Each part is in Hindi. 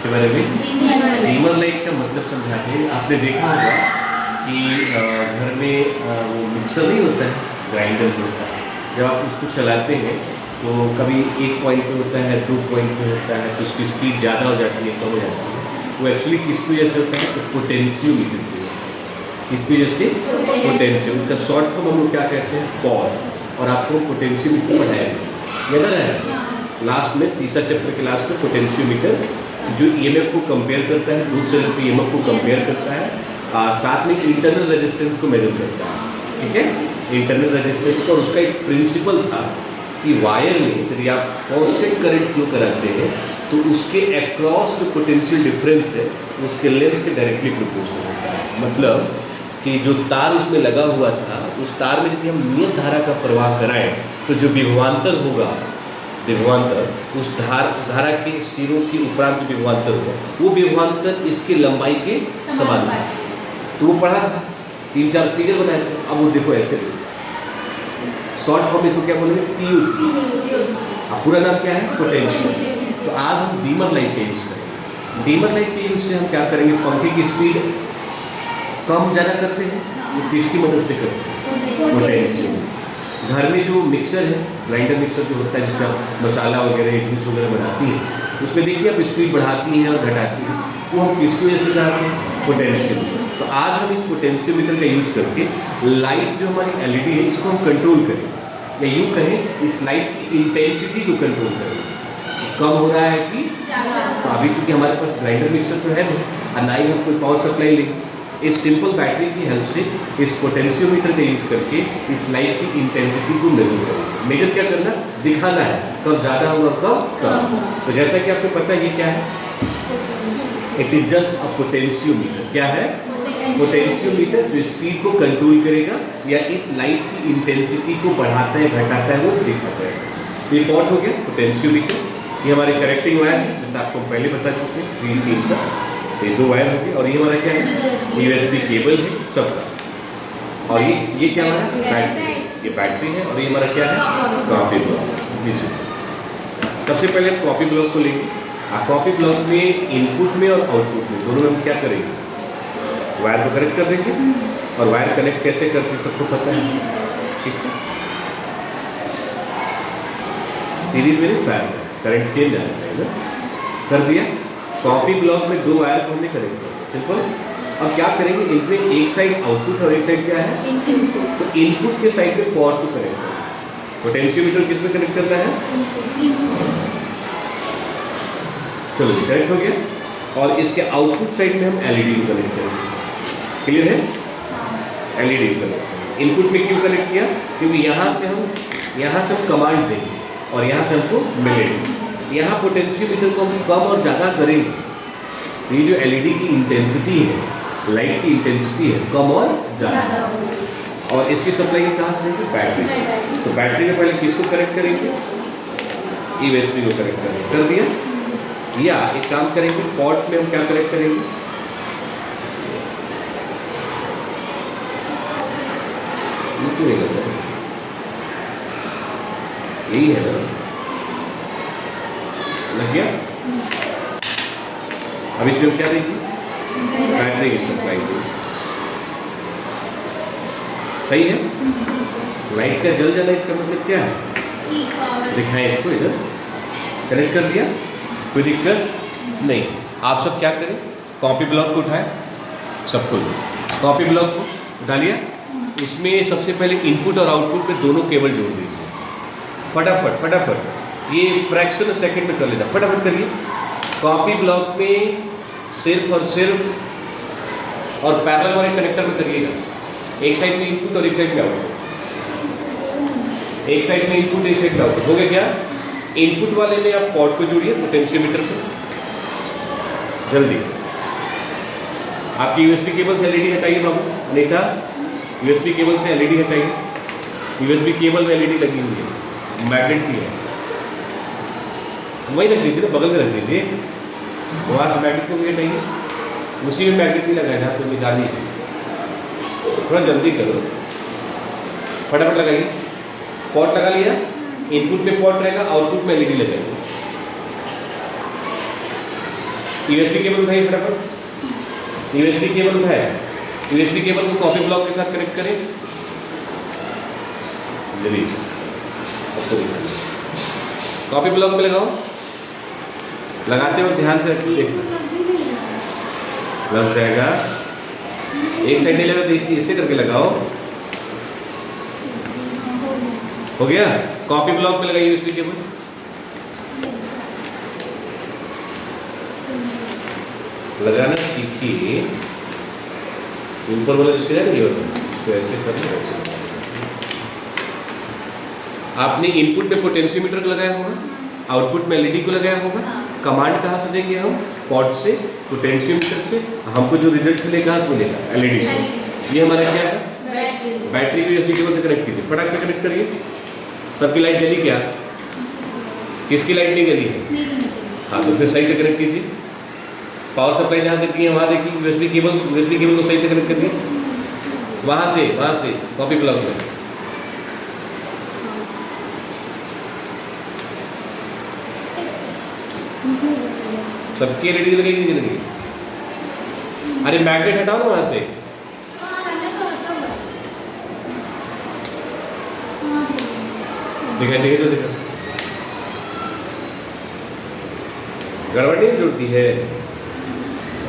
इसके बारे में डीमर लाइट का मतलब समझाते हैं। आपने देखा होगा कि घर में वो मिक्सर नहीं होता है, ग्राइंडर जो होता है, जब आप उसको चलाते हैं तो कभी एक पॉइंट पे होता है, 2 पॉइंट पे होता है, तो उसकी स्पीड ज़्यादा हो जाती है, कम हो जाती है। वो एक्चुअली किसकी वजह से होता है? तो पोटेंशियोमीटर की वजह से। किसकी वजह से? पोटेंशियो। उसका शॉर्ट फॉर्म हम लोग क्या कहते हैं? पॉज। और आपको पोटेंशियोमीटर पढ़ाया याद है लास्ट में, तीसरा चैप्टर के लास्ट में, पोटेंशियोमीटर जो ईएमएफ को कंपेयर करता है, दूसरे सेल के ईएमएफ को कंपेयर करता है, साथ में इंटरनल रेजिस्टेंस को मेजर करता है। ठीक है, इंटरनल रेजिस्टेंस का। और उसका एक प्रिंसिपल था कि वायर में यदि आप कांस्टेंट करंट फ्लो कराते हैं तो उसके अक्रॉस जो पोटेंशियल डिफरेंस है उसके लेंथ के डायरेक्टली प्रोपोर्शनल होता है। मतलब कि जो तार उसमें लगा हुआ था, उस तार में यदि हम नियत धारा का प्रवाह कराएं तो जो विभवांतर होगा, विभवांतर उस धारा के सिरों के उपरांत जो विभवांतर होगा, वो विभवांतर इसके लंबाई के समान होगा। तो वो पढ़ा था, 3-4 फिगर बनाए थे। अब वो देखो ऐसे शॉर्ट फॉर्म इसको क्या बोलेंगे? पीयू। अब पूरा नाम क्या है? पोटेंशियल। तो आज हम डीमर लाइट का यूज़ करेंगे। डीमर लाइट के यूज़ से हम क्या करेंगे? पंखे की स्पीड कम ज़्यादा करते हैं। वो किसकी मदद से करते हैं? पोटेंशियल। घर में जो मिक्सर है, ग्राइंडर मिक्सर जो होता है जिसका मसाला वगैरह जूस वगैरह बनाती है, उसमें देखिए आप स्पीड बढ़ाती हैं और घटाती हैं, वो हम किसकी वजह से कराते हैं? पोटेंशियल। तो आज हम इस पोटेंशियोमीटर का यूज़ करके लाइट जो हमारी एलईडी है इसको हम कंट्रोल करें, या यूँ कहें इस लाइट की इंटेंसिटी को कंट्रोल करें। कम हो रहा है कि तो अभी क्योंकि हमारे पास ग्राइंडर मिक्सर तो है नहीं, और ना ही हम कोई पावर सप्लाई लेंगे, इस सिंपल बैटरी की हेल्प से इस पोटेंशियोमीटर का यूज़ करके इस लाइट की इंटेंसिटी को मेजर करेंगे। मेजर क्या करना? दिखाना है कब ज़्यादा होगा कब कम। तो जैसा कि आपको पता है ये क्या है? It is just a potentiometer. क्या है? पोटेंशियोमीटर जो स्पीड को कंट्रोल करेगा या इस लाइट की इंटेंसिटी को बढ़ाता है घटाता है, वो देखा जाएगा। ये पॉट हो गया पोटेंशियोमीटर। ये हमारे कनेक्टिंग वायर है, जैसे आपको पहले बता चुके हैं, 3 फीट का। ये 2 वायर हो गए। और ये हमारा क्या है? यूएसबी केबल है सबका। और ये क्या हमारा? बैटरी। ये बैटरी है। और ये हमारा क्या है? Copy block. सबसे पहले हम कॉपी ब्लॉक को लेंगे। कॉपी ब्लॉक में इनपुट में और आउटपुट में दोनों में हम क्या करेंगे? वायर को कनेक्ट कर देंगे। और वायर कनेक्ट कैसे करते हैं सबको पता है? ठीक है, सीरीज में नहीं, पैरेलल, करंट सेम जाना चाहिए ना। कर दिया। कॉपी ब्लॉक में 2 वायर को हमने कनेक्ट कर दिया, सिंपल। अब क्या करेंगे? इनमें एक साइड आउटपुट और एक साइड क्या है? इनपुट। तो इनपुट के साइड में पॉट को कनेक्ट करना। पोटेंशियोमीटर किस में कनेक्ट करना है? चलो जी, कनेक्ट हो गया। और इसके आउटपुट साइड में हम एलईडी को कनेक्ट करेंगे। क्लियर है? एलईडी को कनेक्ट करेंगे। इनपुट में क्यों कनेक्ट किया? क्योंकि यहाँ से हम कमांड देंगे और यहाँ से हमको मिलेगा। यहाँ पोटेंशियोमीटर को हम कम और ज़्यादा करेंगे। ये जो एलईडी की इंटेंसिटी है, लाइट की इंटेंसिटी है, कम और ज़्यादा। और इसकी सप्लाई कहाँ से देंगे? बैटरी से। तो बैटरी में पहले किसको कनेक्ट करेंगे? यूएसबी को कनेक्ट करेंगे। कर दिया। या एक काम करेंगे, पॉट में हम क्या कनेक्ट करेंगे? ये क्यों नहीं करता? यही है ना, लग गया। अब इसमें हम क्या देंगे? बैटरी की सप्लाई देंगे। सही है? लाइट का जल जाना इसका मतलब क्या है? दिखाएं इसको, इधर कनेक्ट कर दिया, कोई दिक्कत नहीं। आप सब क्या करें? कॉपी ब्लॉक को उठाएं, सबको कॉपी ब्लॉक को उठा लिया। उसमें सबसे पहले इनपुट और आउटपुट में दोनों केबल जोड़ दीजिए। फटाफट ये फ्रैक्शन सेकंड में कर लेना, फटाफट करिए। कॉपी ब्लॉक में सिर्फ और पैरेलल वाले कनेक्टर में करिएगा। एक साइड में इनपुट और एक साइड में आउटपुट, एक साइड में इनपुट एक साइड में आउटपुट। हो गया क्या? इनपुट वाले में आप पॉट को जोड़िए, पोटेंशियोमीटर को जल्दी। आपकी यूएसबी केबल से एलईडी हटाइए बाबू, नहीं था यूएसबी केबल से एलईडी हटाइए। यूएसबी केबल में एलईडी लगी हुई है, मैग्नेट भी है, वही रख दीजिए ना, बगल में रख दीजिए। वहाँ से मैग्नेट को भी हटाइए, उसी में मैग्नेट भी लगाए जहाँ से निकालिए। थोड़ा जल्दी करो, फटाफट लगाइए। पॉट लगा लिया, इनपुट में पॉट रहेगा, आउटपुट में एलईडी लगाइए। यूएसबी केबल उठाइए फटाफट। यूएसबी केबल उठाए। यूएसबी केबल को कॉपी ब्लॉक के साथ कनेक्ट करें। जल्दी सबको दिखाइए। कॉपी ब्लॉक में लगाओ। लगाते वक्त ध्यान से रखिए, लग जाएगा। एक साइड नहीं लगा तो इससे करके लगाओ। हो गया। कॉपी ब्लॉक में लगाइए यूएसबी केबल। लगाना सीखिए। ऊपर वाला जिससे जाएंगे इसको ऐसे करना, ऐसे। आपने इनपुट में पोटेंशियोमीटर को लगाया होगा, आउटपुट में एलईडी को लगाया होगा। कमांड कहाँ से देंगे हम? पोर्ट से, पोटेंशियोमीटर से। हमको जो रिजल्ट मिलेगा कहाँ से मिलेगा? एलईडी से। ये हमारा क्या है? बैटरी को यूएसबी केबल से कनेक्ट कीजिए। फटाक से कनेक्ट करिए। सबकी लाइट जली क्या? किसकी लाइट नहीं जली है? हाँ, तो फिर सही से कनेक्ट कीजिए। पावर सप्लाई जहाँ से की है वहाँ देखिए, यूएसबी केबल को सही से कनेक्ट करिए। वहाँ से कॉपी प्लग में। सबकी एलईडी लगेगी नहीं लगेगी? अरे मैग्नेट हटाओ ना वहाँ से। दिखाई तो देखा। गड़बड़ नहीं जुड़ती है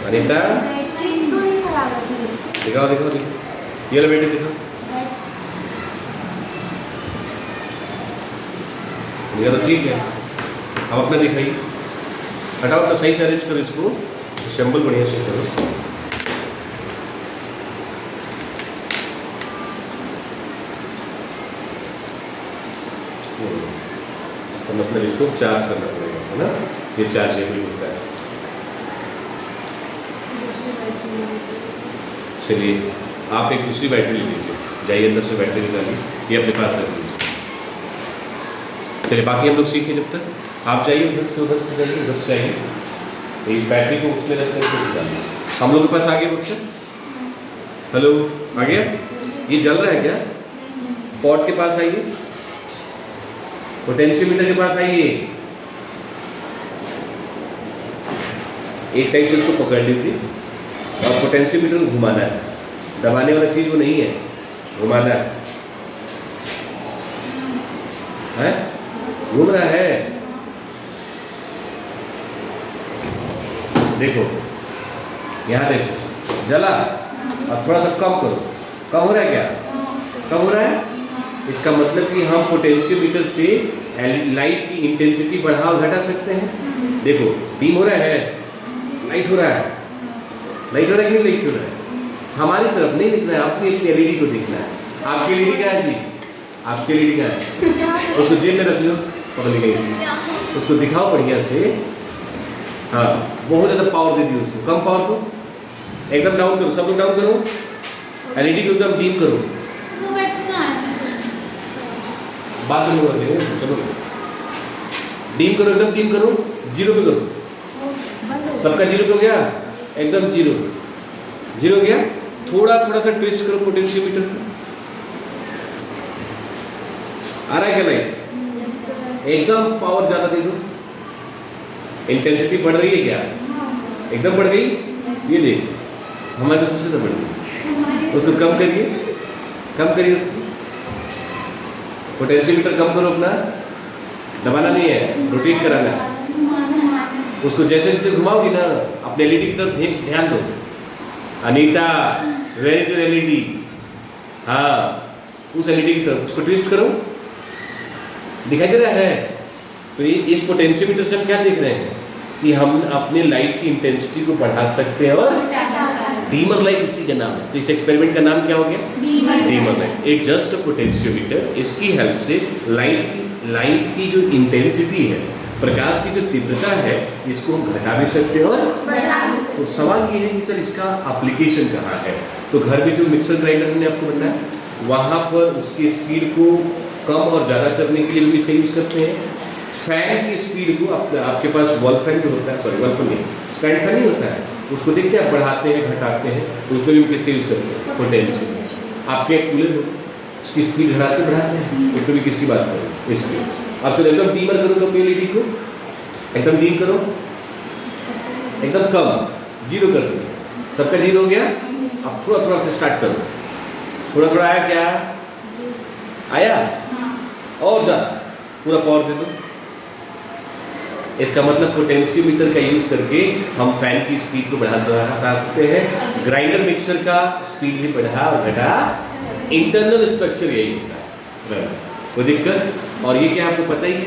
अनीता? दिखाओ। ये लो बेटे, दिखाओ। ये तो ठीक है। अब अपना दिखाइए। हटाओ तो सही से अरेंज करो इसको। असेंबल बढ़िया से करो। तो मतलब इसको चार्ज करना पड़ेगा, है ना? ये चार्जेबल होता है। चलिए, आप एक दूसरी बैटरी ले लीजिए। जाइए अंदर से बैटरी निकालिए, ये अपने पास रख लीजिए। चलिए, बाकी हम लोग सीखें जब तक। आप जाइए उधर से जाइए, उधर से आइए। तो इस बैटरी को उसमें रख कर निकालिए। हम लोग के पास आ गया बच्चा? हेलो, आ गया? ये जल रहा है क्या? पॉट के पास आइए, पोटेंशियोमीटर के पास आइए। एक साइड से उसको पकड़ लीजिए और पोटेंशियोमीटर को घुमाना है। दबाने वाला चीज वो नहीं है, घुमाना है। घूम रहा है, देखो यहाँ देखो, जला। और थोड़ा सा कम करो। कम हो रहा है क्या? कम हो रहा है। इसका मतलब कि हम पोटेंशियोमीटर से लाइट की इंटेंसिटी बढ़ा और घटा सकते हैं। देखो, डीम हो रहा है, लाइट हो रहा है। लाइट हो रहा है कि नहीं लाइट हो रहा है? हमारी तरफ नहीं दिखना है, आपने अपनी एलईडी को देखना है। आपकी एलईडी क्या है जी? आपकी एलईडी क्या है? उसको जेब में रख लो, पकड़ ली गई। उसको दिखाओ बढ़िया से। हाँ, बहुत ज़्यादा पावर दे दी उसको। कम पावर दो, एकदम डाउन करो। सब लोग डाउन करो। एलईडी को एकदम डीम करो। बात नहीं हो रही है, चलो डीम करो, एकदम डीम करो। जीरो पे करो। सबका जीरो पे हो गया, एकदम जीरो। जीरो हो गया। थोड़ा सा ट्विस्ट करो पोटेंशियोमीटर को। आ रहा है क्या लाइट? एकदम पावर ज़्यादा दे दो। इंटेंसिटी बढ़ रही है क्या? एकदम बढ़ गई। ये देख, हमारे सबसे तो बढ़ गई। उसको कम करिए उसको। पोटेंशियोमीटर कम करो अपना। दबाना नहीं है, रोटेट कराना है। उसको जैसे जैसे घुमाओगी ना, अपने एलईडी की तरफ ध्यान दो। Anita, where is your LED? हाँ, उस एलईडी की तरफ उसको ट्विस्ट करो। दिखाई दे रहा है? तो ये इस पोटेंशियोमीटर से हम क्या देख रहे हैं कि हम अपने लाइट की इंटेंसिटी को बढ़ा सकते हैं और डीमर लाइट इसी का नाम है। तो इस एक्सपेरिमेंट का नाम क्या हो गया? डीमर लाइट। एक जस्ट पोटेंशियोमीटर, इसकी हेल्प से लाइट की जो इंटेंसिटी है, प्रकाश की जो तीव्रता है, इसको हम घटा भी सकते हैं और बढ़ा भी सकते हैं। तो सवाल ये है कि सर इसका एप्लीकेशन कहाँ है? तो घर में जो मिक्सर ग्राइंडर मैंने आपको बताया, वहाँ पर उसकी स्पीड को कम और ज़्यादा करने के लिए भी इसका यूज़ करते हैं। फैन की स्पीड को आपके पास वॉल फैन जो होता है, सॉरी वॉल फैन नहीं, स्टैंड फैन नहीं होता है, उसको देखते हैं आप बढ़ाते हैं घटाते हैं, तो उसमें भी किसका यूज़ करते हैं? पोटेंशियोमीटर। आपके एक कूलर हो, उसकी स्पीड घटाते बढ़ाते हैं, उसमें भी किसकी बात करें? इसकी। आप चलो एकदम डीमर करो तो अपनी एलईडी को एकदम डीम करो। एकदम कम, 0 कर दिया। सबका 0 हो गया। अब थोड़ा थोड़ा से स्टार्ट करो। थोड़ा थोड़ा आया क्या? आया? और ज़्यादा पूरा पावर दे दो। इसका मतलब पोटेंशियोमीटर का यूज़ करके हम फैन की स्पीड को बढ़ा सकते हैं, ग्राइंडर मिक्सर का स्पीड भी बढ़ा और घटा, इंटरनल स्ट्रक्चर यही होता है। कोई दिक्कत? और ये क्या आपको पता ही है,